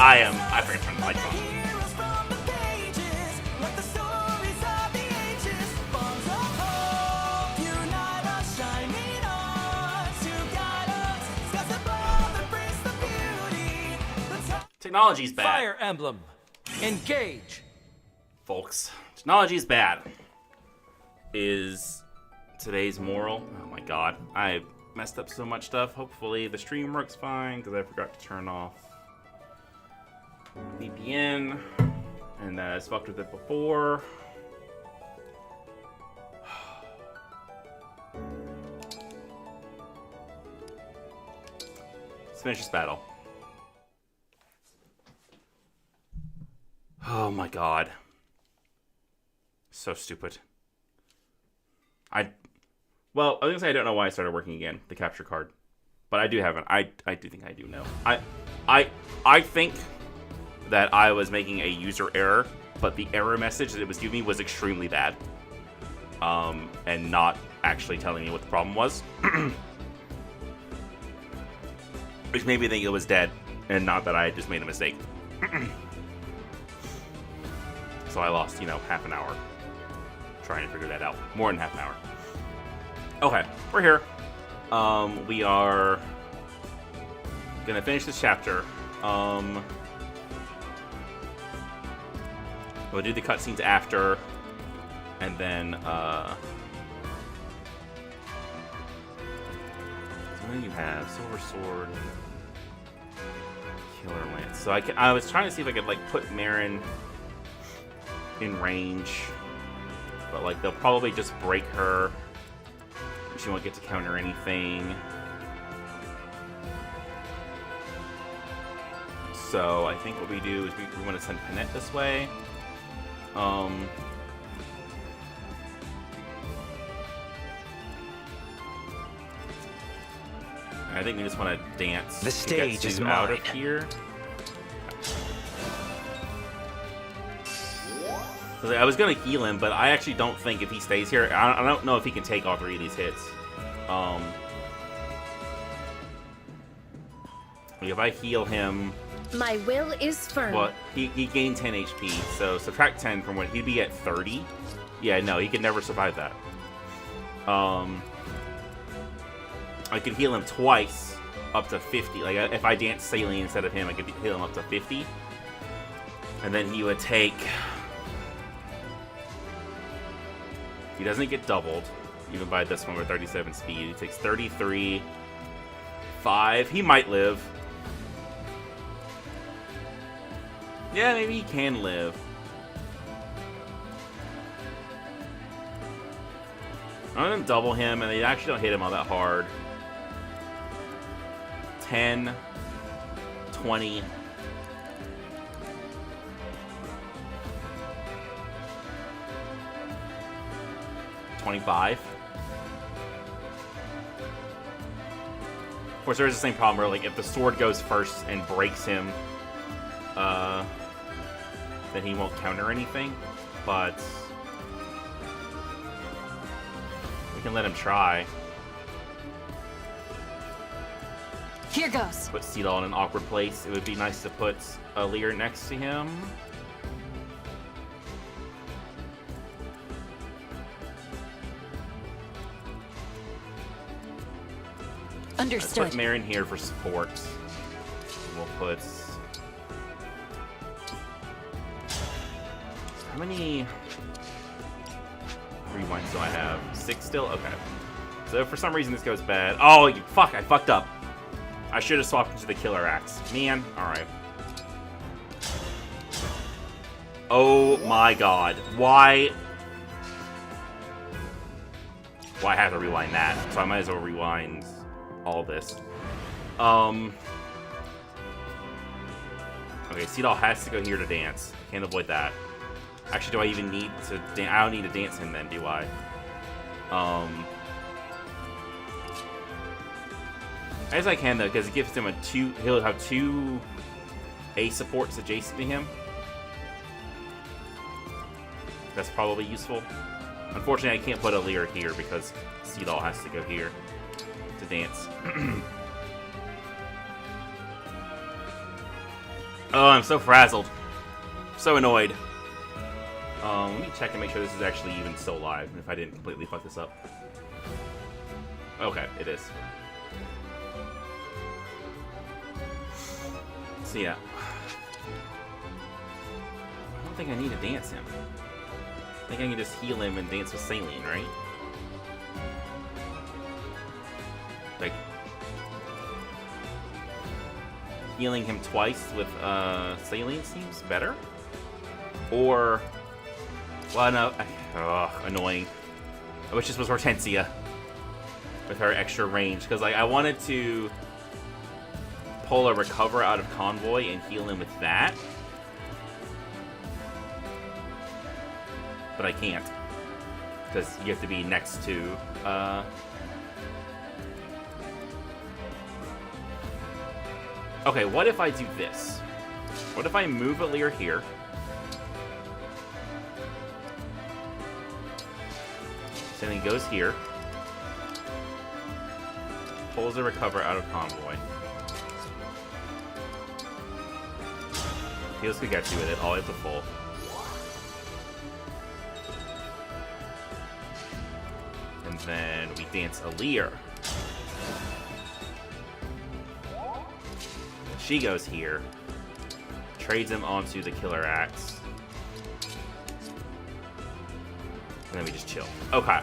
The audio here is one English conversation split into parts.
I forgot to turn the lights on. Technology's bad. Fire Emblem Engage. Folks, technology's bad. Is today's moral. Oh my god. I messed up so much stuff. Hopefully the stream works fine because I forgot to turn off VPN. And I fucked with it before. Let's finish this battle. Oh my god. So stupid. Well, I was gonna say I don't know why I started working again, the capture card. But I do have it. I do think I do know. I think that I was making a user error, but the error message that it was giving me was extremely bad. And not actually telling me what the problem was. Which made me think it was dead, and not that I had just made a mistake. So I lost, half an hour trying to figure that out. More than half an hour. Okay, we're here. We are gonna finish this chapter. We'll do the cutscenes after, and then so what do you have? Silver Sword, Killer Lance. So I was trying to see if I could put Marin in range, but they'll probably just break her. She won't get to counter anything. So I think what we do is we want to send Panette this way. I think we just want to dance. The stage is out mine. of here. I was gonna heal him, but I actually don't think if he stays here, I don't know if he can take all 3 of these hits. If I heal him, my will is firm. well, he gained 10 HP, so subtract 10 from what he'd be at 30. Yeah, no, he could never survive that. I could heal him twice, up to 50. If I dance Saline instead of him, I could heal him up to 50, and then he would take. He doesn't get doubled, even by this one with 37 speed. He takes 33, 5. He might live. Yeah, maybe he can live. I'm gonna double him, and they actually don't hit him all that hard. 10, 20. 25. Of course, there's the same problem where, if the sword goes first and breaks him, then he won't counter anything. But we can let him try. Here goes. Put Seedall in an awkward place. It would be nice to put Lear next to him. Understood. Let's put Marin here for support. We'll put. How many rewinds do I have? 6 still? Okay. So for some reason this goes bad. Oh, fuck! I fucked up. I should have swapped into the Killer Axe. Man, alright. Oh my god. Why? Well, I have to rewind that, so I might as well rewind all this. Okay, Seedall has to go here to dance. Can't avoid that. Actually, do I even need to dance? I don't need to dance him then, do I? As I can, though, because it gives him a 2... He'll have 2 A supports adjacent to him. That's probably useful. Unfortunately, I can't put a Lear here because Seedall has to go here to dance. Oh, I'm so frazzled. So annoyed. Let me check and make sure this is actually even still live, if I didn't completely fuck this up. Okay, it is. So yeah. I don't think I need to dance him. I think I can just heal him and dance with Saline, right? Like, healing him twice with Saline seems better? Or, well, no, annoying. I wish this was Hortensia with her extra range, because like I wanted to pull a recover out of Convoy and heal him with that, but I can't, because you have to be next to okay, what if I do this? What if I move Alir here? So then he goes here. Pulls a recover out of Convoy. Heals Kagetsu with it, all the way up to full. And then we dance Alir. She goes here. Trades him onto the Killer Axe. And then we just chill. Okay.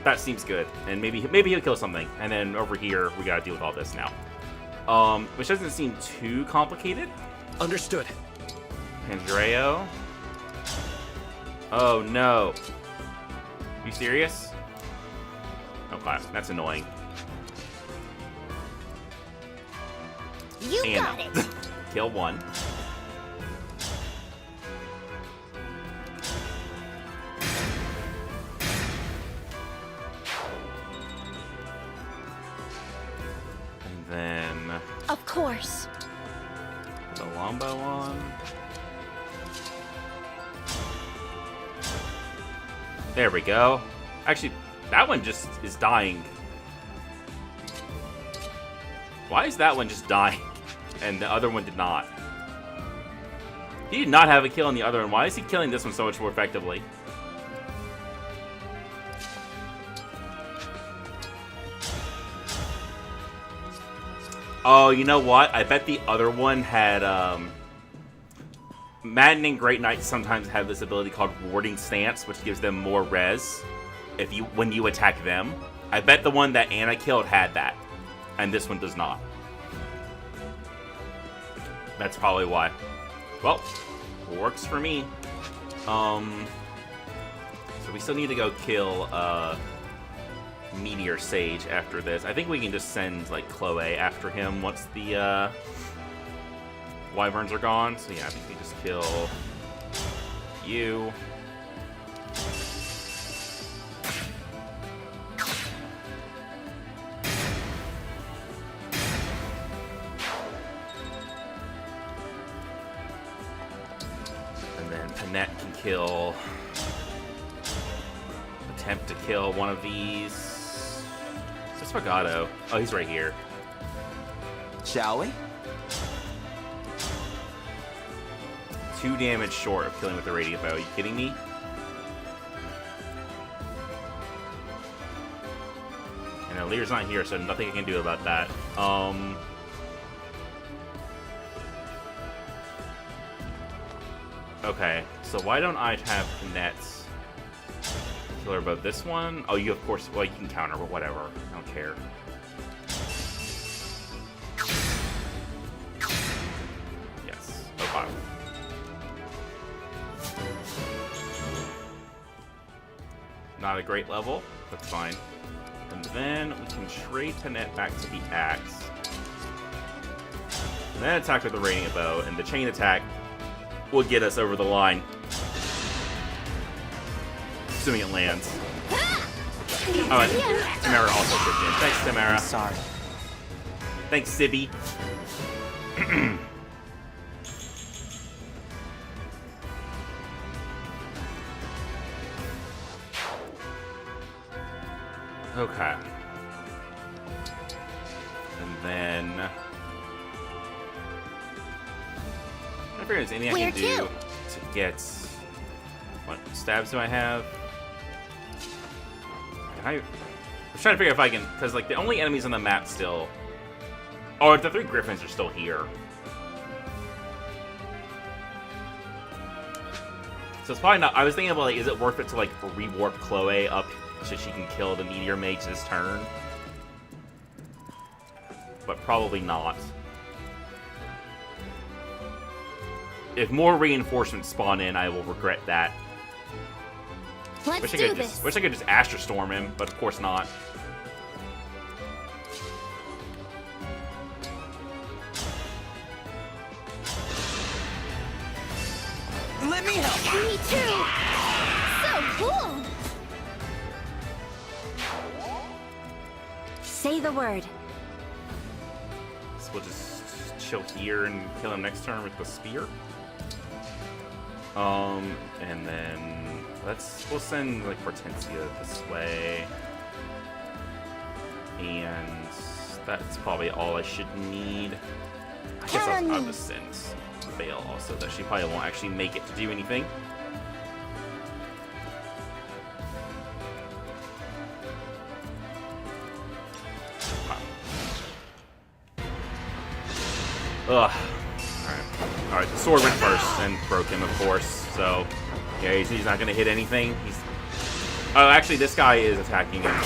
That seems good. And maybe he'll kill something. And then over here, we gotta deal with all this now. Which doesn't seem too complicated. Understood. Pandreo. Oh no. You serious? Okay, that's annoying. You got it. Kill one. And then Of course. the longbow on. There we go. Actually, that one just is dying. Why is that one just dying? And the other one did not. He did not have a kill on the other one. Why is he killing this one so much more effectively? Oh, you know what? I bet the other one had, Maddening Great Knights sometimes have this ability called Warding Stance, which gives them more res when you attack them. I bet the one that Anna killed had that, and this one does not. That's probably why. Well, works for me. So we still need to go kill Meteor Sage after this. I think we can just send like Chloe after him once the Wyverns are gone. So yeah, I think we just kill you. Net can kill. Attempt to kill one of these. Is this Fagato? Oh, he's right here. Shall we? 2 damage short of killing with the radiant bow. Are you kidding me? And Alir's not here, so nothing I can do about that. Okay, so why don't I have Nets kill her above this one? Oh, you of course, well, you can counter, but whatever. I don't care. Yes. Okay. Not a great level. That's fine. And then we can trade Panette back to the axe. And then attack with the radiant bow, and the chain attack will get us over the line. Assuming it lands. Oh, and Tamara also chipped in. Thanks, Tamara. Sorry. Thanks, Sibby. Okay. And then figure if there's anything I can do to get. What stabs do I have? I'm trying to figure if I can, because like the only enemies on the map still. Oh, the 3 griffins are still here. So it's probably not. I was thinking about like, is it worth it to like rewarp Chloe up so she can kill the meteor mage this turn? But probably not. If more reinforcements spawn in, I will regret that. Let's do this. Wish I could just Astra Storm him, but of course not. Let me help. Me too. So cool. Say the word. So we'll just chill here and kill him next turn with the spear. And then we'll send like Hortensia this way. And that's probably all I should need. I guess I'll just send Vale also, though she probably won't actually make it to do anything. Ugh. Alright, the sword went first and broke him, of course. So, yeah, he's not gonna hit anything. Oh, actually, this guy is attacking and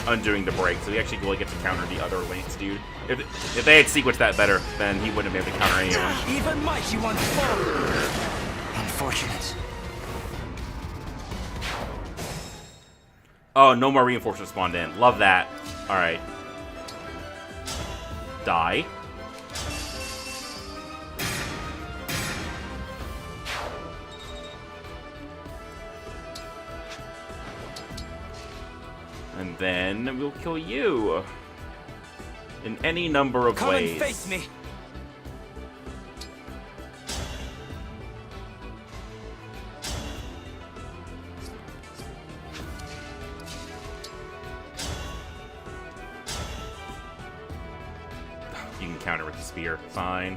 undoing the break, so he actually will get to counter the other Lance dude. If they had sequenced that better, then he wouldn't have been able to counter anyone. Even mighty ones fall. Unfortunate. Oh, no more reinforcements spawned in. Love that. Alright. Die. And then we'll kill you. In any number of ways. Come and face me. You can counter with the spear. Fine.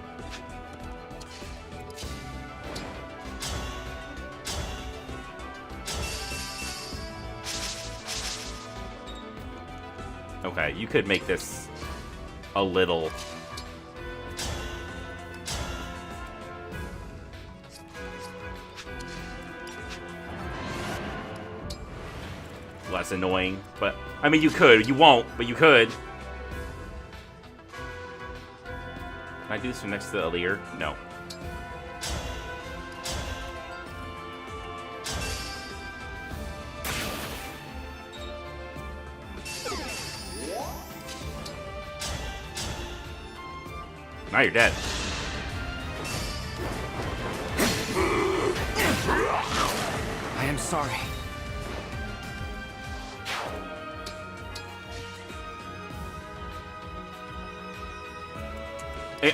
Okay, you could make this a little less annoying, but I mean you could. You won't, but you could. Can I do this from next to Alir? No. Now you're dead. I am sorry.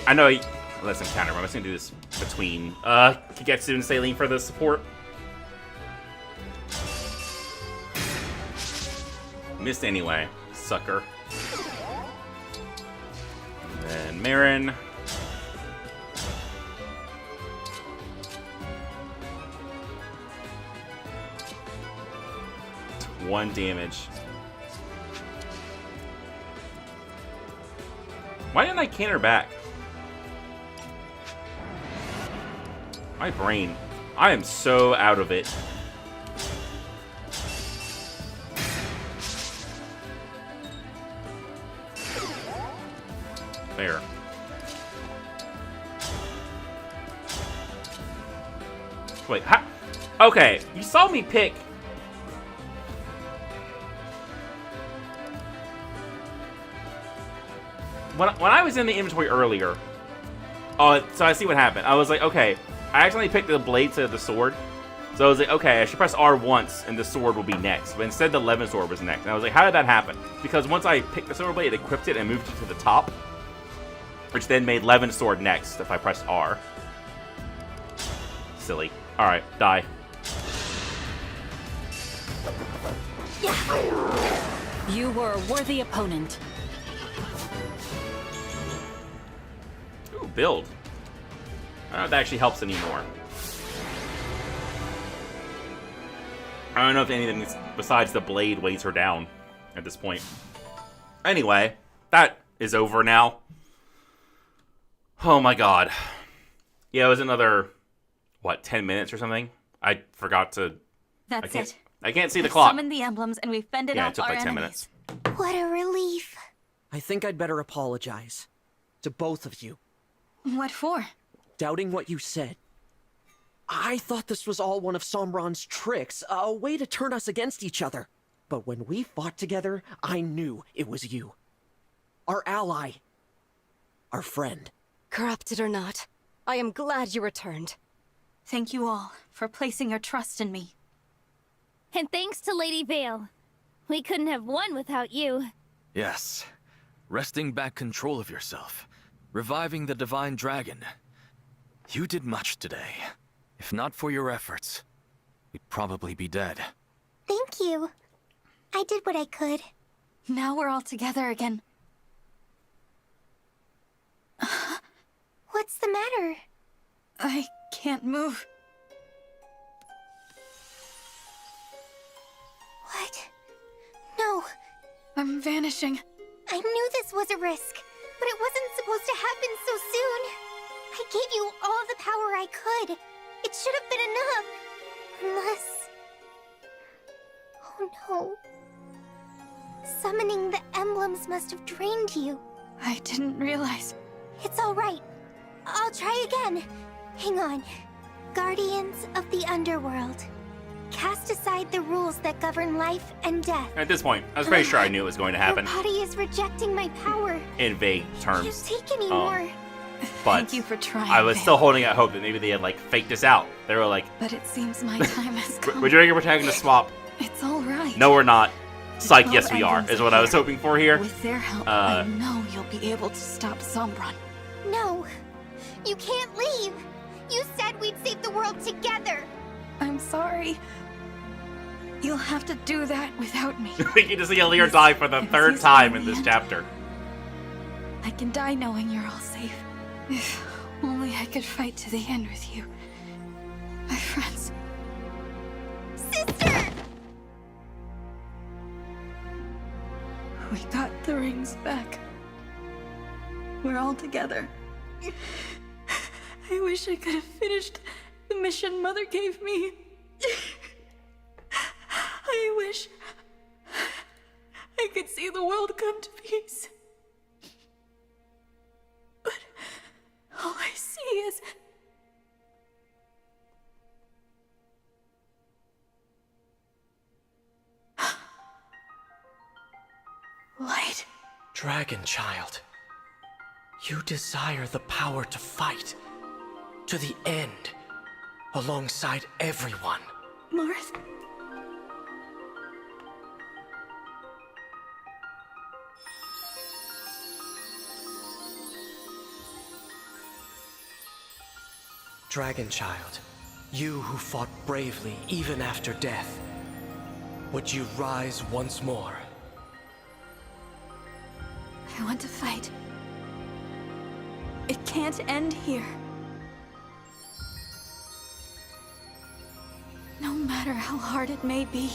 I know. Let's encounter him. I'm just gonna do this between Kagetsu and Saline for the support. Missed anyway, sucker. And then Marin. 1 damage. Why didn't I canter back? My brain. I am so out of it. Fair. Wait, ha- okay, you saw me pick. When I was in the inventory earlier, so I see what happened. I was like, okay, I accidentally picked the blade to the sword. So I was like, okay, I should press R once and the sword will be next. But instead the Levin sword was next. And I was like, how did that happen? Because once I picked the sword blade, it equipped it and moved it to the top. Which then made Levin's sword next if I pressed R. Silly. Alright, die. You were a worthy opponent. Ooh, build. I don't know if that actually helps anymore. I don't know if anything besides the blade weighs her down at this point. Anyway, that is over now. Oh my god. Yeah, it was another, what, 10 minutes or something? I forgot to... That's it. I can't see the We clock. summoned the emblems and we fended Yeah, it off took our like 10 enemies. minutes. What a relief. I think I'd better apologize. To both of you. What for? Doubting what you said. I thought this was all one of Sombron's tricks, a way to turn us against each other. But when we fought together, I knew it was you. Our ally. Our friend. Corrupted or not, I am glad you returned. Thank you all for placing your trust in me. And thanks to Lady Vale. We couldn't have won without you. Yes. Wresting back control of yourself. Reviving the divine dragon. You did much today. If not for your efforts, we'd probably be dead. Thank you. I did what I could. Now we're all together again. What's the matter? I can't move. What? No. I'm vanishing. I knew this was a risk, but it wasn't supposed to happen so soon. I gave you all the power I could. It should have been enough. Unless... Oh no. Summoning the emblems must have drained you. I didn't realize. It's all right. I'll try again. Hang on. Guardians of the Underworld. Cast aside the rules that govern life and death. At this point, I was pretty sure I knew it was going to happen. Your body is rejecting my power. In vague Can't terms. take anymore. But Thank you for trying. I was Vale. still holding out hope that maybe they had, like, faked us out. They were like, But it seems my time has come. we're doing a protagonist swap. It's all right. No, we're not. Psych, Well, yes we are, emblems is what I was here. hoping for here. With their help, Uh, I know you'll be able to stop Sombron. No. You can't leave. You said we'd save the world together. I'm sorry. You'll have to do that without me. We get to see Alear Yes, die for the it was third easy time in in the this end. chapter. I can die knowing you're all safe. If only I could fight to the end with you. My friends. Sister! We got the rings back. We're all together. I wish I could have finished the mission Mother gave me. I wish I could see the world come to peace. But all I see is... light. Dragon child. You desire the power to fight. To the end. Alongside everyone. Marth? Dragon child. You who fought bravely even after death. Would you rise once more? I want to fight. It can't end here. No matter how hard it may be,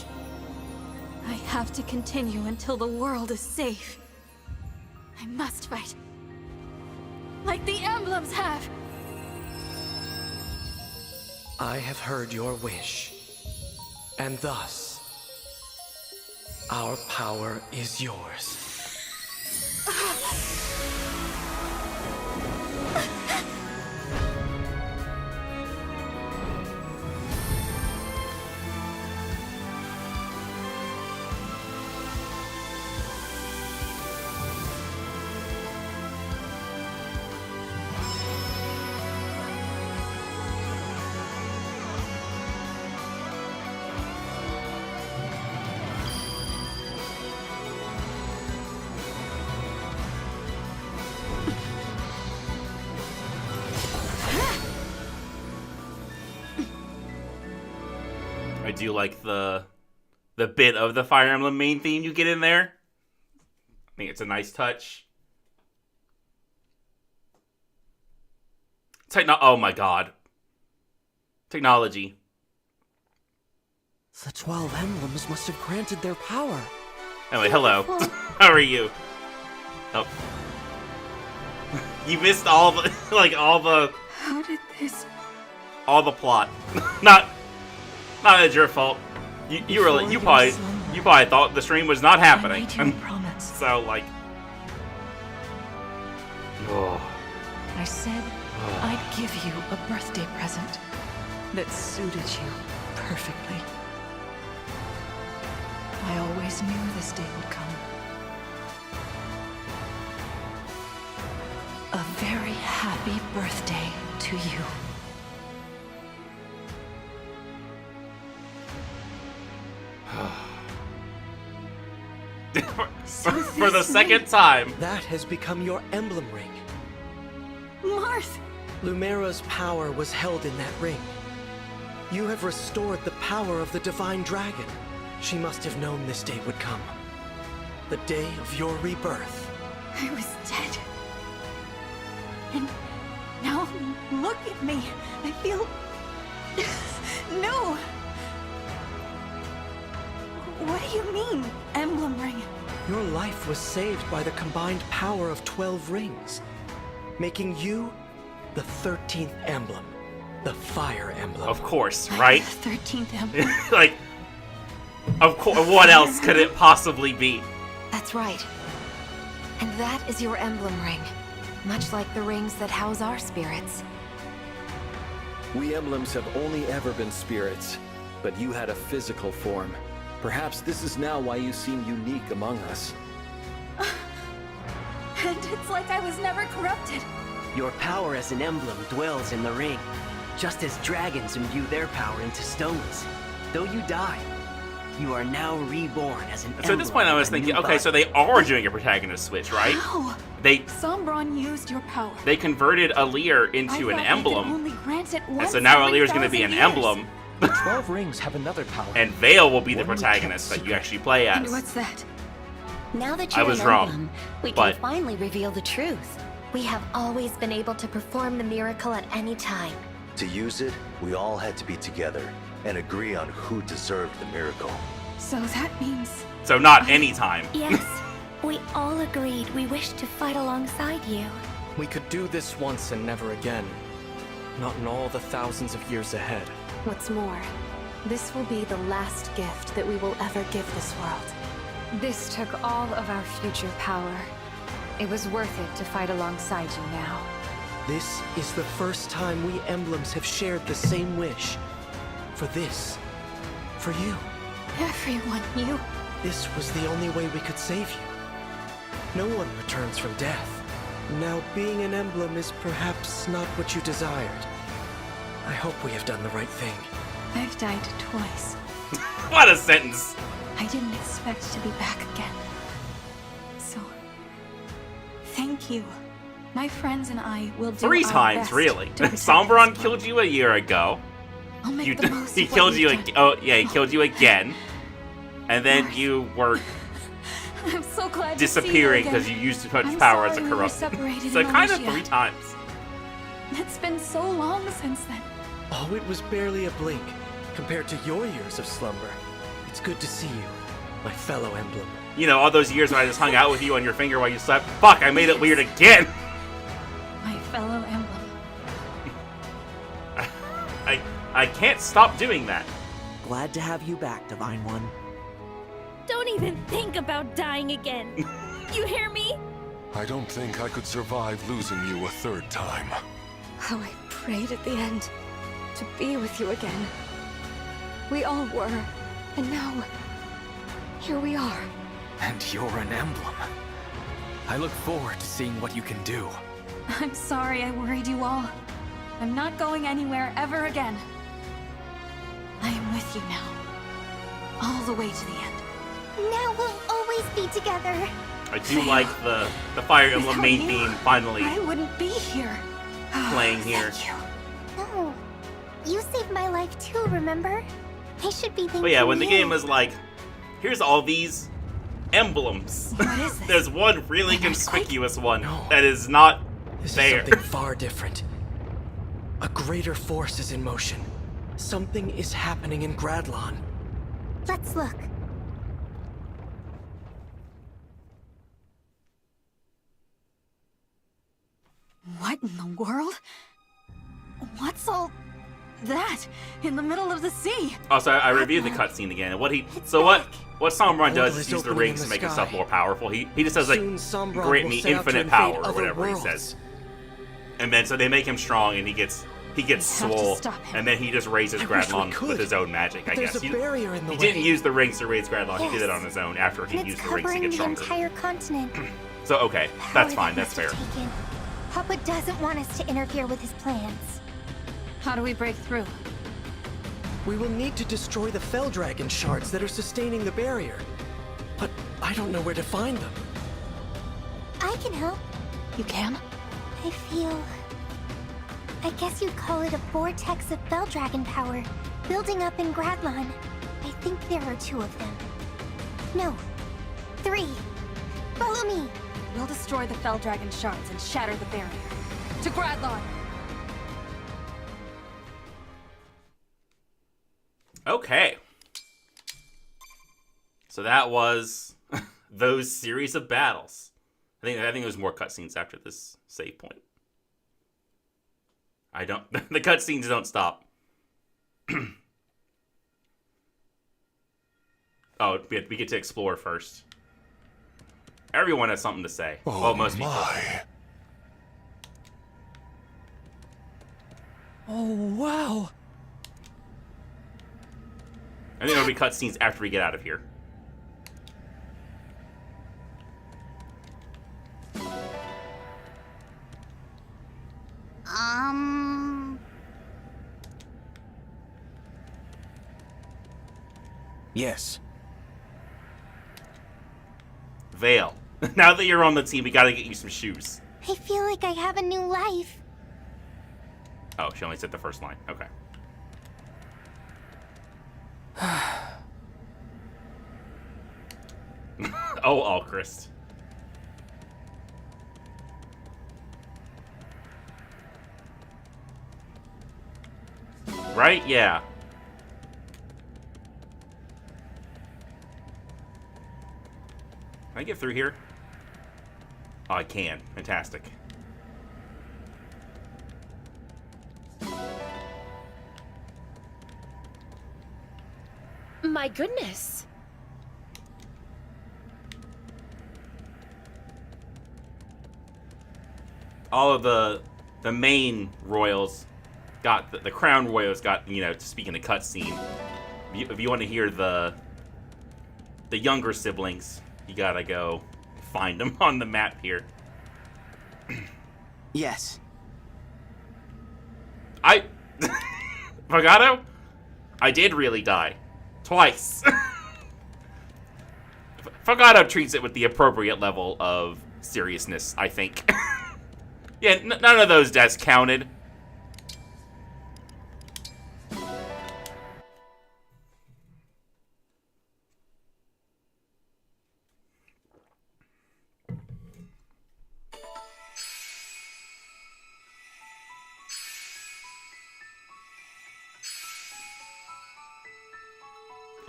I have to continue until the world is safe. I must fight. Like the emblems have. I have heard your wish. And thus, our power is yours. I do like the bit of the Fire Emblem main theme you get in there. I think it's a nice touch. Oh my god. Technology. The 12 emblems must have granted their power. Anyway, hello. How are you? Oh. You missed all the, How did this... all the plot. Not it's your fault. You probably thought the stream was not happening. I made you a promise. So like, oh. I said I'd give you a birthday present that suited you perfectly. I always knew this day would come. A very happy birthday to you. For the second time. That has become your emblem ring. Marth! Lumera's power was held in that ring. You have restored the power of the divine dragon. She must have known this day would come. The day of your rebirth. I was dead. And now, look at me. I feel... No! What do you mean, emblem ring? Your life was saved by the combined power of 12 rings, making you the 13th emblem, the Fire Emblem. Of course, right? 13th emblem. Like, of course. What else could it possibly be? That's right. And that is your emblem ring. Much like the rings that house our spirits. We emblems have only ever been spirits, but you had a physical form. Perhaps this is now why you seem unique among us. And it's like I was never corrupted. Your power as an emblem dwells in the ring, just as dragons imbue their power into stones. Though you die, you are now reborn as an emblem. So at this point I was thinking, okay, so they are doing a protagonist switch, right? How? Sombron used your power. They converted Alir into an emblem. Only grant it And once so now every Alir's going to be an 1,000 years. emblem. The 12 rings have another power. And Vale will be the One we protagonist kept that you actually play as. And what's that? Now that I you're was an wrong, emblem, we but- can finally reveal the truth. We have always been able to perform the miracle at any time. To use it, we all had to be together and agree on who deserved the miracle. So that means... So not anytime. Yes, we all agreed we wished to fight alongside you. We could do this once and never again. Not in all the thousands of years ahead. What's more, this will be the last gift that we will ever give this world. This took all of our future power. It was worth it to fight alongside you now. This is the first time we emblems have shared the same wish. For this. For you. Everyone knew. This was the only way we could save you. No one returns from death. Now, being an emblem is perhaps not what you desired. I hope we have done the right thing. I've died twice. What a sentence. I didn't expect to be back again. So, thank you. My friends and I will do 3 our times, best really. to protect Sombron this killed you a year ago. I'll make the most He of what killed you we've again. done. Oh, yeah, he killed you again. And then Marth. you were I'm so glad disappearing to see because you you again. used too much I'm power as a sorry we were corrupt. separated So in kind of Alicia. 3 times. It's been so long since then. Oh, it was barely a blink compared to your years of slumber. It's good to see you, my fellow emblem. You know, all those years when I just hung out with you on your finger while you slept. Fuck, I made it weird again. My fellow emblem. I can't stop doing that. Glad to have you back, Divine One. Don't even think about dying again. You hear me? I don't think I could survive losing you a 3rd time. How I prayed at the end to be with you again. We all were, and now, here we are. And you're an emblem. I look forward to seeing what you can do. I'm sorry I worried you all. I'm not going anywhere ever again. I am with you now. All the way to the end. Now we'll always be together. I do like the Fire Emblem Without main you, theme finally I wouldn't be here. playing here. Thank you. No, you saved my life too, remember? I should be thanking But yeah, when the you. game was like, here's all these emblems. What is this? There's one really An earthquake? conspicuous one No. that is not This there. is something far different. A greater force is in motion. Something is happening in Gradlon. Let's look. What in the world? What's all that in the middle of the sea? Also, I reviewed the cutscene again, and what Sombron does is use the rings to make himself more powerful. He just says like, grant me infinite power or whatever he says. And then so they make him strong, and he gets swole, and then he just raises Gradlon with his own magic. I guess he didn't use the rings to raise Gradlon. He did it on his own after he used the rings to get stronger. It's covering the entire continent. So okay, that's fine. That's fair. Papa doesn't want us to interfere with his plans. How do we break through? We will need to destroy the Fell Dragon shards that are sustaining the barrier. But I don't know where to find them. I can help. You can? I guess you'd call it a vortex of Fell Dragon power, building up in Gradlon. I think there are 2 of them. No, 3. Follow me. We'll destroy the Fell Dragon shards and shatter the barrier. To Gradlon! Okay. So that was those series of battles. I think there was more cutscenes after this save point. The cutscenes don't stop. Oh, we get to explore first. Everyone has something to say. Oh, well, most people. Oh, wow. I think there'll be cutscenes after we get out of here. Yes. Vale. Now that you're on the team, we gotta get you some shoes. I feel like I have a new life. Oh, she only said the first line. Okay. Oh, Alchrist. Right? Yeah. Can I get through here? Oh, I can. Fantastic. My goodness. All of the main royals got the crown royals got, you know, to speak in the cutscene. If you want to hear the younger siblings, you gotta go find them on the map here. Yes. Fagato? I did really die. Twice. Fagato treats it with the appropriate level of seriousness, I think. Yeah, none of those deaths counted.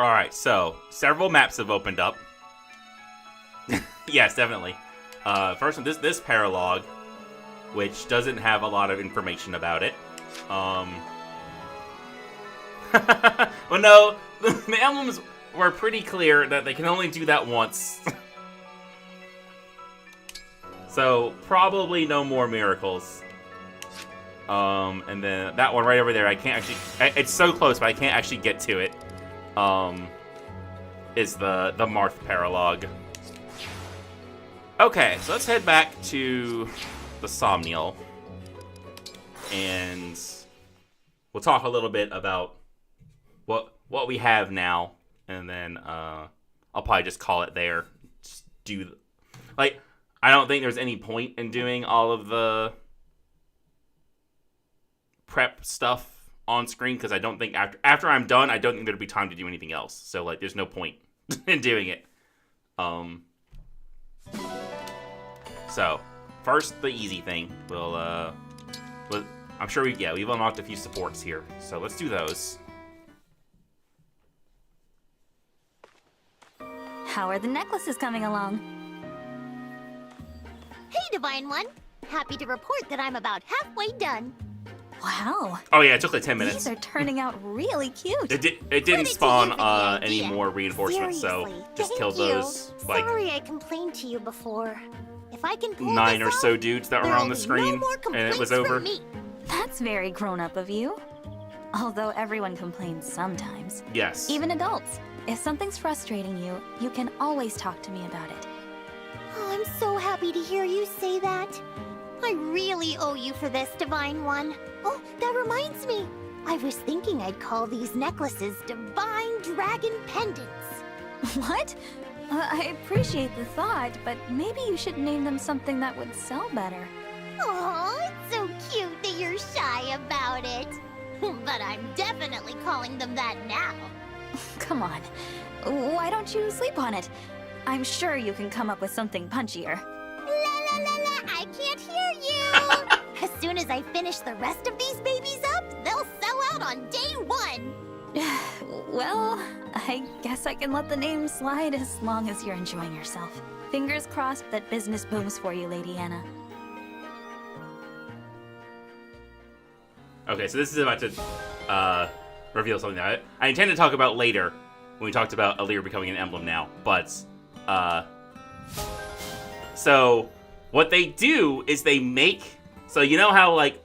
Alright, so, several maps have opened up. Yes, definitely. First one, this Paralogue, which doesn't have a lot of information about it. Well, no, the emblems were pretty clear that they can only do that once. So, probably no more miracles. And then that one right over there, I can't actually... It's so close, but I can't actually get to it. Is the Marth Paralogue. Okay, so let's head back to the Somnial, and we'll talk a little bit about what we have now, and then I'll probably just call it there. Just do I don't think there's any point in doing all of the prep stuff on screen, because I don't think after I'm done, I don't think there'd be time to do anything else. So like, there's no point in doing it. So first, the easy thing. We'll I'm sure we've unlocked a few supports here. So let's do those. How are the necklaces coming along? Hey, Divine One. Happy to report that I'm about halfway done. Wow. Oh yeah, it took like 10 minutes. These are turning out really cute. It didn't spawn any more reinforcements, Seriously, so just thank kill you. those like Sorry I complained to you before. If I can pull 9 this or so off, dudes that were there'll on the be screen, no more and it was complaints from over. me. That's very grown-up of you. Although everyone complains sometimes. Yes. Even adults. If something's frustrating you, you can always talk to me about it. Oh, I'm so happy to hear you say that. I really owe you for this, Divine One. Oh, that reminds me. I was thinking I'd call these necklaces Divine Dragon Pendants. What? I appreciate the thought, but maybe you should name them something that would sell better. Oh, it's so cute that you're shy about it. But I'm definitely calling them that now. Come on. Why don't you sleep on it? I'm sure you can come up with something punchier. La la la la, I can't hear you! As soon as I finish the rest of these babies up, they'll sell out on day 1. Well, I guess I can let the name slide as long as you're enjoying yourself. Fingers crossed that business booms for you, Lady Anna. Okay, so this is about to reveal something that I intend to talk about later when we talked about Alear becoming an emblem now. But, so what they do is they make, so you know how like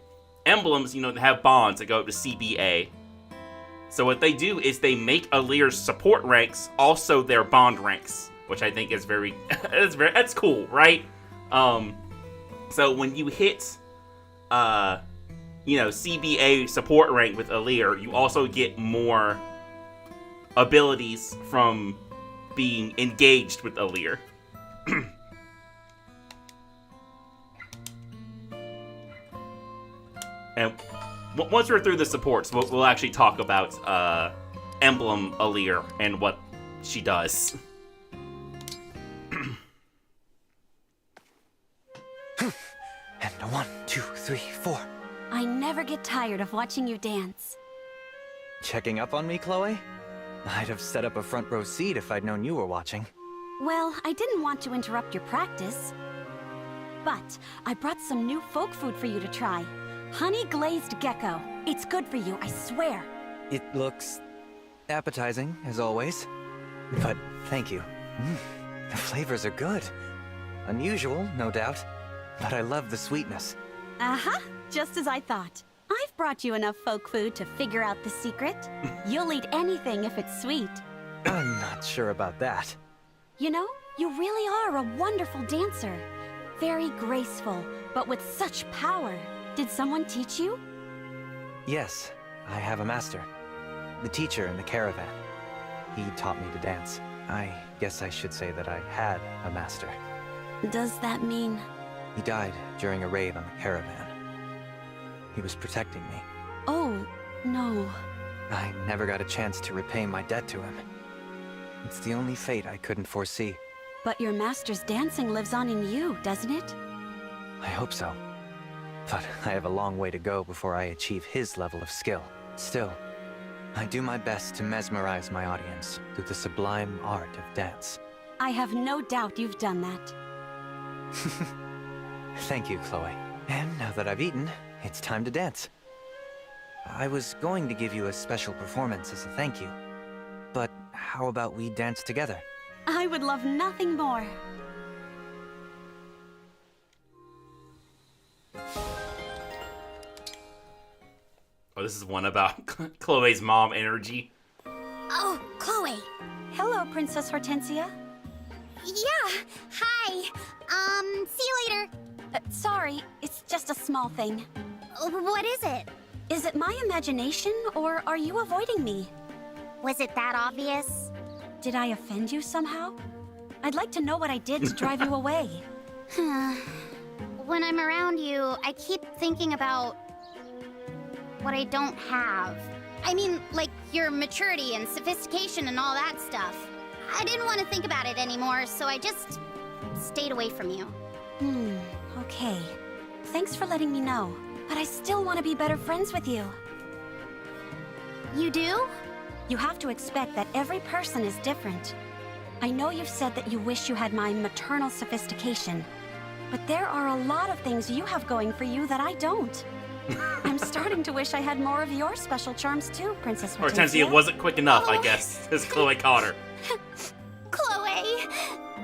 emblems, they have bonds that go up to CBA. So what they do is they make Alear's support ranks also their bond ranks, which I think is very, that's cool, right? So when you hit, CBA support rank with Alear, you also get more abilities from being engaged with Alear. And once we're through the supports, we'll actually talk about Emblem Alear and what she does. And 1, 2, 3, 4. I never get tired of watching you dance. Checking up on me, Chloe? I'd have set up a front row seat if I'd known you were watching. Well, I didn't want to interrupt your practice. But I brought some new folk food for you to try. Honey glazed gecko. It's good for you, I swear. It looks appetizing, as always. But thank you. The flavors are good. Unusual, no doubt. But I love the sweetness. Uh-huh, just as I thought. I've brought you enough folk food to figure out the secret. You'll eat anything if it's sweet. I'm not sure about that. You know, you really are a wonderful dancer. Very graceful, but with such power. Did someone teach you? Yes, I have a master. The teacher in the caravan. He taught me to dance. I guess I should say that I had a master. Does that mean... He died during a raid on the caravan. He was protecting me. Oh, no. I never got a chance to repay my debt to him. It's the only fate I couldn't foresee. But your master's dancing lives on in you, doesn't it? I hope so. But I have a long way to go before I achieve his level of skill. Still, I do my best to mesmerize my audience through the sublime art of dance. I have no doubt you've done that. Thank you, Chloe. And now that I've eaten, it's time to dance. I was going to give you a special performance as a thank you. But how about we dance together? I would love nothing more. Oh, this is one about Chloe's mom energy. Oh, Chloe. Hello, Princess Hortensia. Yeah, hi. See you later. Sorry, it's just a small thing. What is it? Is it my imagination, or are you avoiding me? Was it that obvious? Did I offend you somehow? I'd like to know what I did to drive you away. When I'm around you, I keep thinking about what I don't have. I mean, like your maturity and sophistication and all that stuff. I didn't want to think about it anymore, so I just stayed away from you. Okay. Thanks for letting me know. but I still want to be better friends with you. You do? You have to expect that every person is different. I know you've said that you wish you had my maternal sophistication, but there are a lot of things you have going for you that I don't. I'm starting to wish I had more of your special charms too, Princess Hortensia. Hortensia wasn't quick enough, I guess, as Chloe caught her. Chloe!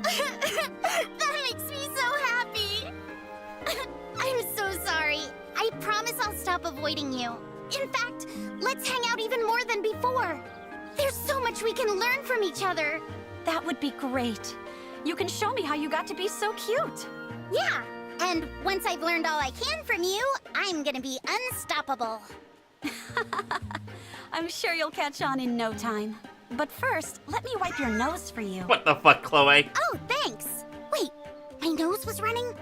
That makes me so happy! I'm so sorry. I promise I'll stop avoiding you. In fact, let's hang out even more than before. There's so much we can learn from each other. That would be great. You can show me how you got to be so cute. Yeah, and once I've learned all I can from you, I'm gonna be unstoppable. I'm sure you'll catch on in no time. But first, let me wipe your nose for you. What the fuck, Chloe? Oh, thanks. Wait, my nose was running?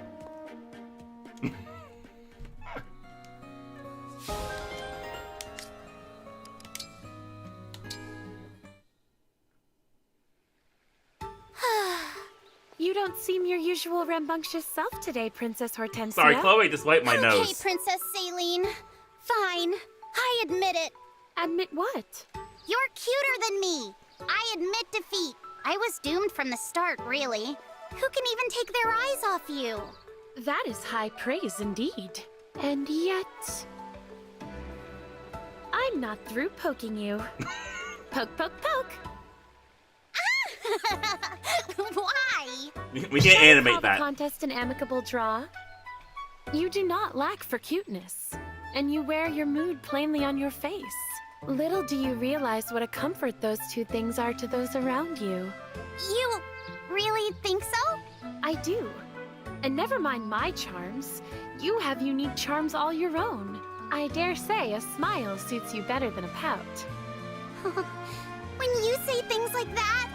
You don't seem your usual rambunctious self today, Princess Hortensia. Sorry, Chloe just wiped my nose. Okay, Princess Saline. Fine. I admit it. Admit what? You're cuter than me. I admit defeat. I was doomed from the start, really. Who can even take their eyes off you? That is high praise indeed. And yet... I'm not through poking you. Poke, poke, poke. Why? We can't animate Call that. the contest an amicable draw. You do not lack for cuteness, and you wear your mood plainly on your face. Little do you realize what a comfort those two things are to those around you. You really think so? I do. And never mind my charms, you have unique charms all your own. I dare say a smile suits you better than a pout. When you say things like that,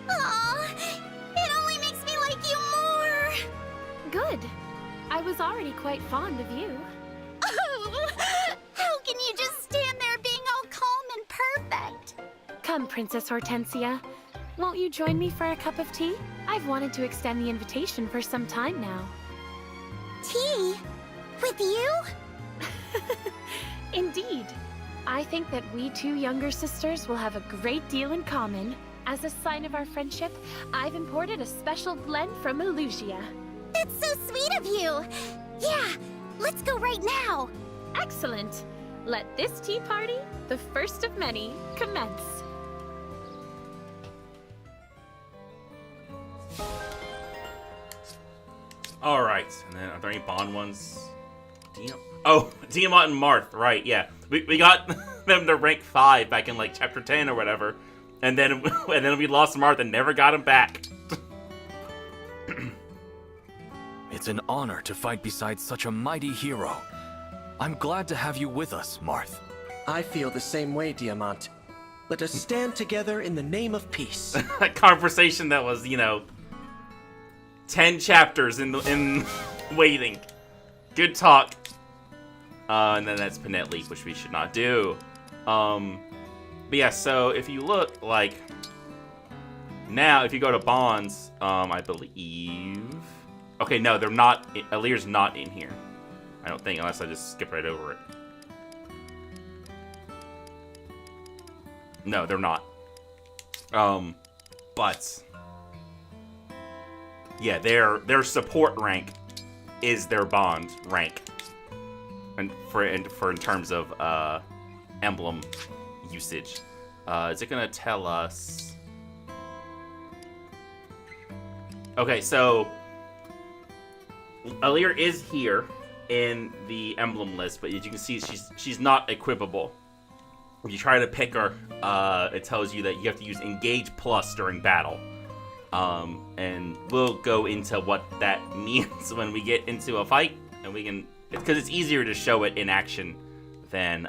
Aw, it only makes me like you more! Good. I was already quite fond of you. Oh, how can you just stand there being all calm and perfect? Come, Princess Hortensia. Won't you join me for a cup of tea? I've wanted to extend the invitation for some time now. Tea? With you? Indeed. I think that we two younger sisters will have a great deal in common. As a sign of our friendship, I've imported a special blend from Elusia. That's so sweet of you! Yeah, let's go right now! Excellent! Let this tea party, the first of many, commence. Alright, and then are there any Bond ones? Tiamat and Marth, right, yeah. We got them to rank 5 back in like chapter 10 or whatever. And then we lost Marth and never got him back. It's an honor to fight beside such a mighty hero. I'm glad to have you with us, Marth. I feel the same way, Diamant. Let us stand together in the name of peace. That conversation that was, 10 chapters in waiting. Good talk. And then that's Pinet Leap, which we should not do. But yeah, so if you look, like, now, if you go to Bonds, I believe... Okay, no, they're not... Alir's not in here. I don't think, unless I just skip right over it. No, they're not. But... Yeah, their support rank is their Bond rank. And in terms of, emblem usage. Is it gonna tell us? Okay, so Alir is here in the emblem list, but as you can see, she's not equipable. If you try to pick her, it tells you that you have to use Engage Plus during battle. And we'll go into what that means when we get into a fight, and we can, because it's easier to show it in action than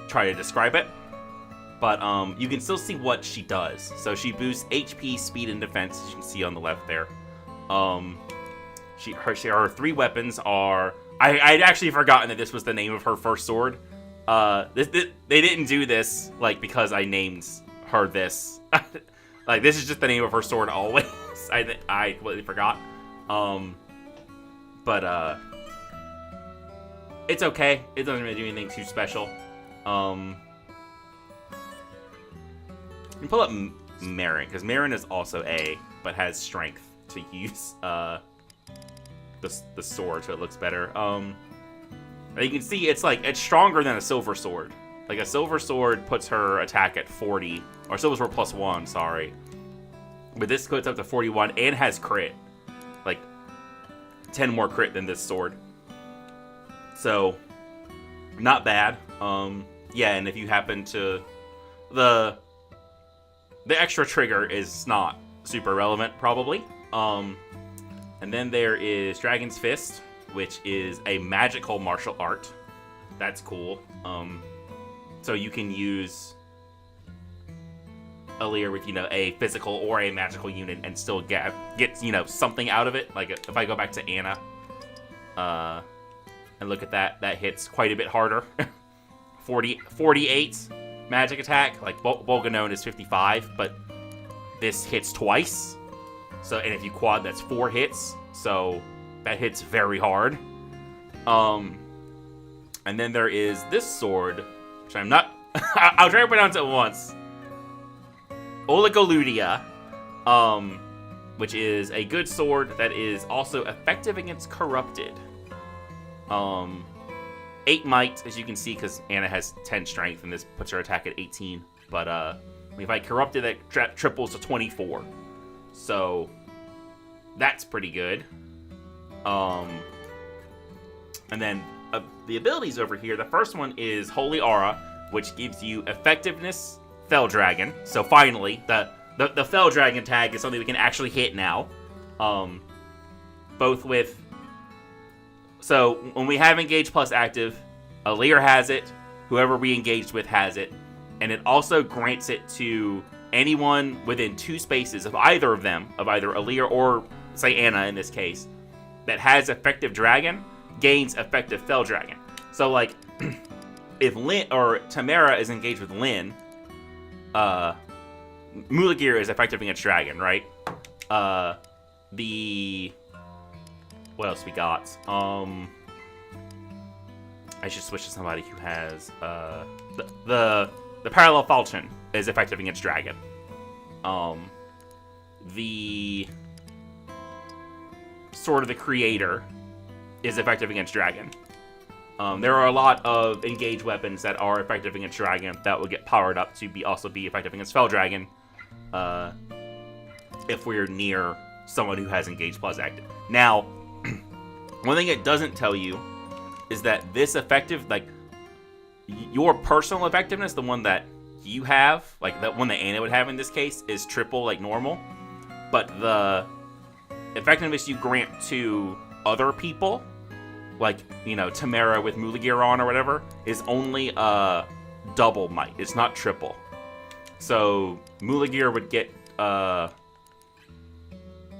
try to describe it. But you can still see what she does. So she boosts HP, speed, and defense, as you can see on the left there. Her 3 weapons are... I'd actually forgotten that this was the name of her first sword. They didn't do this, like, because I named her this. Like, this is just the name of her sword always. Yes, I completely forgot. But it's okay. It doesn't really do anything too special. You can pull up Marin, because Marin is also A, but has strength to use the sword, so it looks better. You can see it's stronger than a silver sword. Like a silver sword puts her attack at 40, or silver sword +1, sorry. But this goes up to 41 and has crit. Like 10 more crit than this sword. So not bad. Yeah, and if you happen to the extra trigger is not super relevant probably. And then there is Dragon's Fist, which is a magical martial art. That's cool. So you can use Alear with, a physical or a magical unit and still get something out of it. Like if I go back to Anna and look at that hits quite a bit harder. 48 magic attack. Like Bolganone is 55, but this hits twice. So, and if you quad, that's 4 hits. So that hits very hard. And then there is this sword, which I'm not... I'll try to pronounce it once. Oligoludia, which is a good sword that is also effective against Corrupted. 8 might, as you can see, because Anna has 10 strength, and this puts her attack at 18. But if I Corrupted, that triples to 24. So that's pretty good. And then the abilities over here, the first one is Holy Aura, which gives you effectiveness, Fell Dragon. So finally, the Fell Dragon tag is something we can actually hit now. Both with... So when we have Engage Plus active, Alear has it, whoever we engaged with has it, and it also grants it to anyone within 2 spaces of either of them, of either Alear or, say, Anna in this case, that has effective Dragon, gains effective Fell Dragon. So, like, if Lyn or Tamara is engaged with Lyn, Mulagir is effective against Dragon, right? What else we got? I should switch to somebody who has the Parallel Falchion is effective against Dragon. The Sword of the Creator is effective against Dragon. There are a lot of engaged weapons that are effective against Dragon that will get powered up to also be effective against Fell Dragon if we're near someone who has Engage Plus active. Now, one thing it doesn't tell you is that this effective, like, your personal effectiveness, the one that you have, like that one that Anna would have in this case, is triple like normal. But the effectiveness you grant to other people, like, Tamara with Mulagir on or whatever, is only double might. It's not triple. So Mulagir would get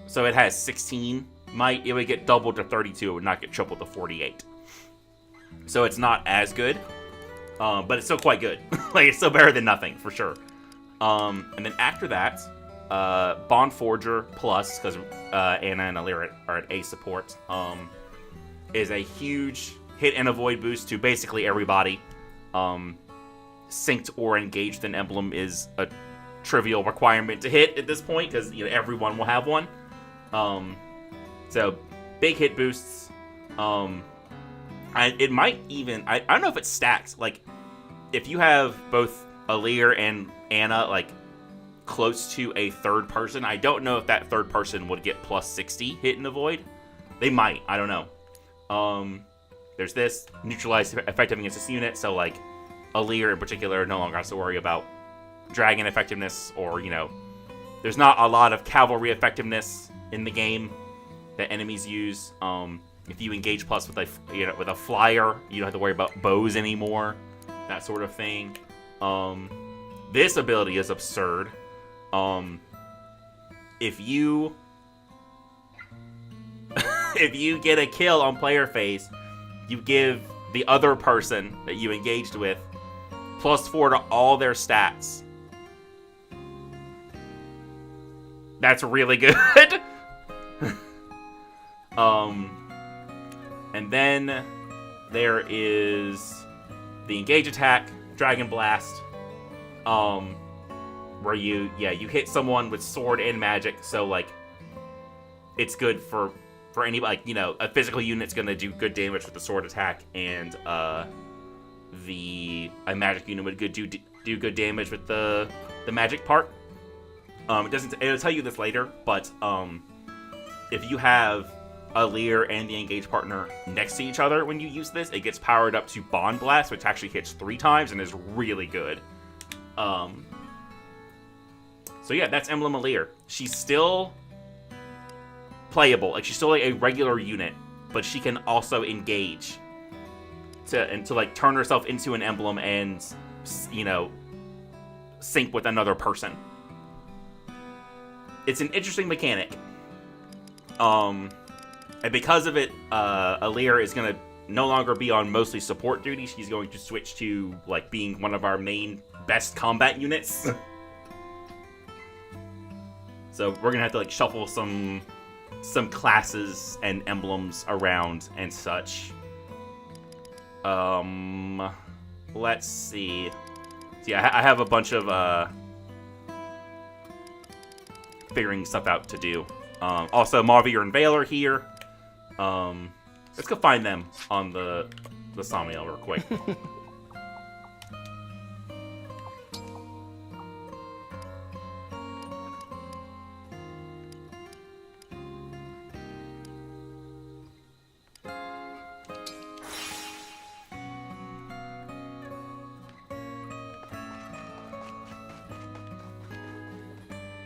so it has 16 might. It would get doubled to 32. It would not get tripled to 48. So it's not as good, but it's still quite good. Like, it's still better than nothing for sure. And then after that, Bond Forger Plus, because Anna and Alear are at A support, is a huge hit and avoid boost to basically everybody. Synced or engaged an emblem is a trivial requirement to hit at this point, because everyone will have one. So big hit boosts. It might even... I don't know if it stacks. Like, if you have both Alear and Anna, like, close to a third person, I don't know if that third person would get plus 60 hit and avoid. They might. I don't know. There's this. Neutralize effective against this unit. So, like, Alear in particular no longer has to worry about dragon effectiveness, or, there's not a lot of cavalry effectiveness in the game that enemies use. If you engage plus with a flyer, you don't have to worry about bows anymore, that sort of thing. This ability is absurd. If you get a kill on player phase, you give the other person that you engaged with +4 to all their stats. That's really good. And then there is the Engage attack, Dragon Blast, where you hit someone with sword and magic, so like it's good for anybody, like, you know, a physical unit's gonna do good damage with the sword attack, and a magic unit would do good damage with the magic part. It'll tell you this later, but if you have a Lear and the Engage partner next to each other when you use this, it gets powered up to Bond Blast, which actually hits 3 times and is really good. So yeah, that's Emblem Lear. She's still playable, like she's still like a regular unit, but she can also engage to like turn herself into an emblem and, you know, sync with another person. It's an interesting mechanic. And because of it, Alear is going to no longer be on mostly support duty. She's going to switch to, like, being one of our main best combat units. So we're going to have to, like, shuffle some classes and emblems around and such. Let's see. So yeah, I have a bunch of, figuring stuff out to do. Also, Marvier and Vale are here. Let's go find them on the Sawmill real quick.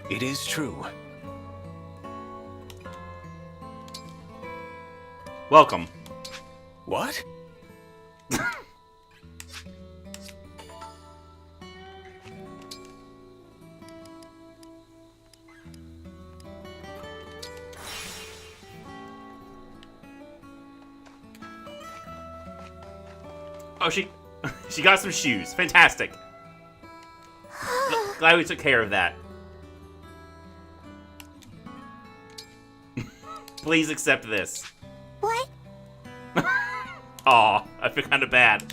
It is true. Welcome. What? Oh, she got some shoes. Fantastic. Glad we took care of that. Please accept this. What? Aw, I feel kind of bad.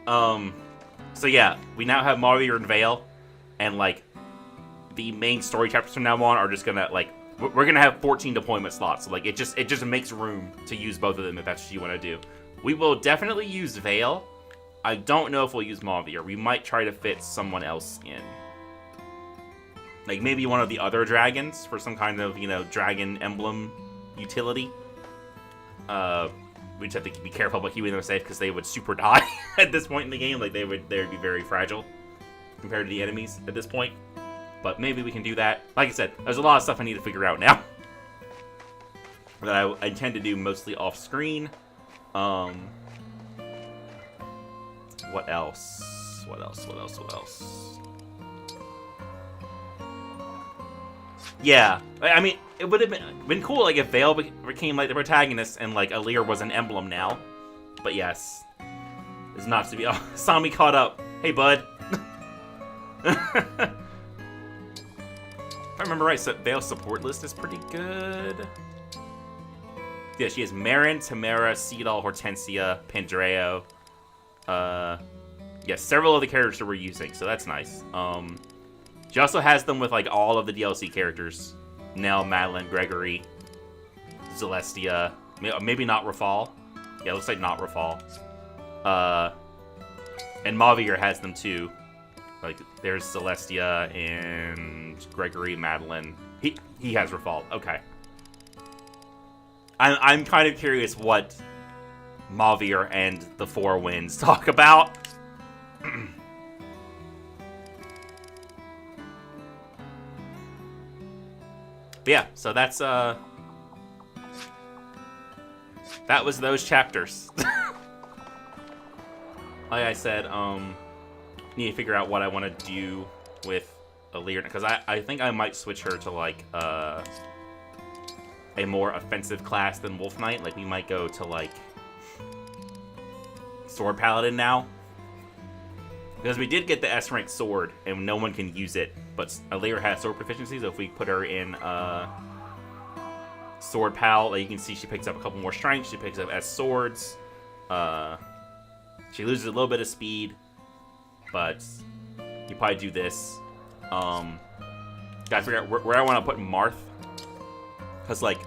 So yeah, we now have Marvier and Vale, and like the main story chapters from now on are just gonna like we're gonna have 14 deployment slots. So like it just makes room to use both of them if that's what you want to do. We will definitely use Vale. I don't know if we'll use Marvier. We might try to fit someone else in. Like, maybe one of the other dragons for some kind of, you know, dragon emblem utility. We just have to be careful about keeping them safe because they would super die at this point in the game. Like, they would be very fragile compared to the enemies at this point. But maybe we can do that. Like I said, there's a lot of stuff I need to figure out now. That I intend to do mostly off-screen. What else? What else? Yeah, I mean, it would have been cool, like, if Vale became, like, the protagonist and, like, Alear was an emblem now. But yes, it's not to be... Oh, Sami caught up. Hey, bud. If I remember right, so Vale's support list is pretty good. Yeah, she has Marin, Tamara, Seedal, Hortensia, Pandreo. Yeah, several of the characters that we're using, so that's nice. She also has them with, like, all of the DLC characters. Nell, Madeline, Gregory, Celestia. Maybe not Rafal. Yeah, it looks like not Rafal. And Mavier has them, too. Like, there's Celestia and Gregory, Madeline. He has Rafal. Okay. I'm kind of curious what Mavier and the Four Winds talk about. But yeah, so that's, that was those chapters. Like I said, need to figure out what I want to do with Alear, because I think I might switch her to, like, a more offensive class than Wolf Knight. Like, we might go to, like, Sword Paladin now. Because we did get the S rank sword, and no one can use it, but Alira has sword proficiency, so if we put her in Sword Pal, like you can see she picks up a couple more strength, she picks up S swords, she loses a little bit of speed, but you probably do this. Gotta figure out where I want to put Marth, because like,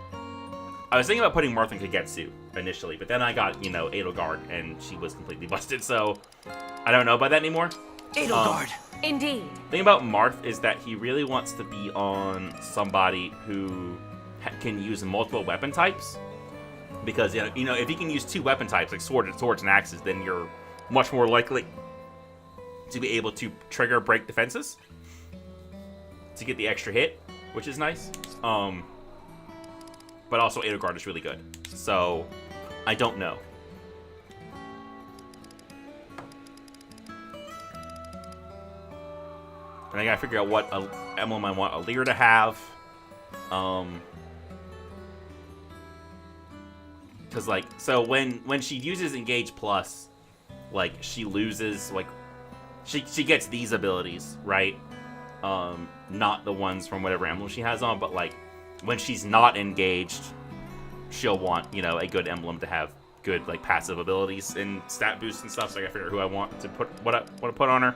I was thinking about putting Marth in Kagetsu initially, but then I got, you know, Edelgard, and she was completely busted, so I don't know about that anymore. Edelgard! Indeed. The thing about Marth is that he really wants to be on somebody who can use multiple weapon types, because you know if he can use 2 weapon types like swords and axes, then you're much more likely to be able to trigger break defenses to get the extra hit, which is nice. But also Edelgard is really good, so I don't know. And I gotta figure out what emblem I want Alira to have. Because like, so when she uses Engage Plus, like she loses, like she gets these abilities, right? Not the ones from whatever emblem she has on, but like when she's not engaged, she'll want, you know, a good emblem to have good like passive abilities and stat boosts and stuff. So I gotta figure out who I want to put what I want to put on her.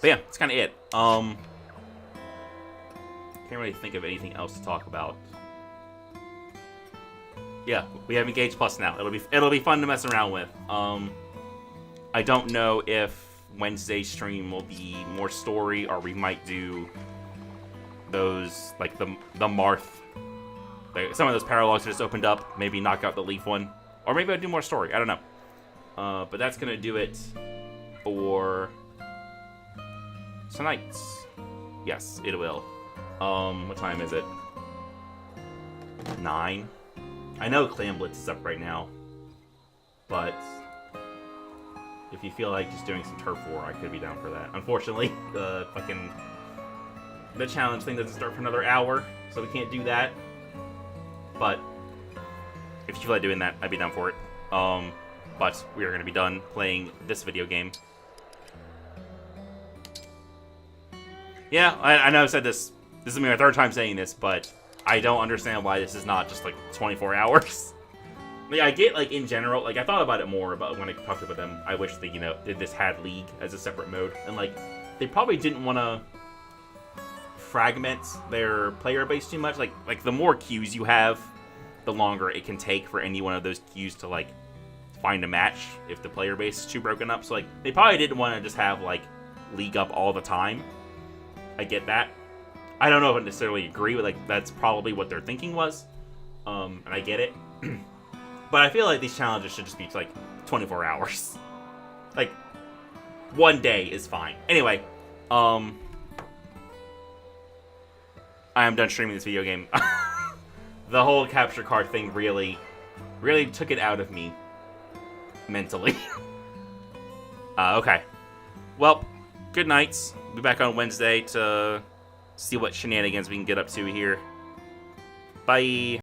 But yeah, it's kind of it. Can't really think of anything else to talk about. Yeah, we have Engage Plus now. It'll be fun to mess around with. I don't know if Wednesday's stream will be more story, or we might do those like the Marth. Like some of those Paralogues just opened up. Maybe knock out the Leaf one, or maybe I'll do more story. I don't know. But that's gonna do it for tonight. Yes, it will. What time is it? 9. I know Clan Blitz is up right now, but if you feel like just doing some Turf War, I could be down for that. Unfortunately, the challenge thing doesn't start for another hour, so we can't do that. But if you feel like doing that, I'd be down for it. But we are going to be done playing this video game. Yeah, I know I said this. This is my 3rd time saying this, but I don't understand why this is not just like 24 hours. Like, I get, like, in general, like, I thought about it more about when I talked about them. I wish they, you know, did this had League as a separate mode. And, like, they probably didn't want to fragment their player base too much. Like, the more queues you have, the longer it can take for any one of those queues to, like, find a match if the player base is too broken up. So, like, they probably didn't want to just have, like, League up all the time. I get that. I don't know if I necessarily agree with, like, that's probably what their thinking was. And I get it. But I feel like these challenges should just be, like, 24 hours. Like, one day is fine. Anyway, I am done streaming this video game. The whole capture card thing really took it out of me. Mentally. Okay. Well, good nights. Be back on Wednesday to see what shenanigans we can get up to here. Bye.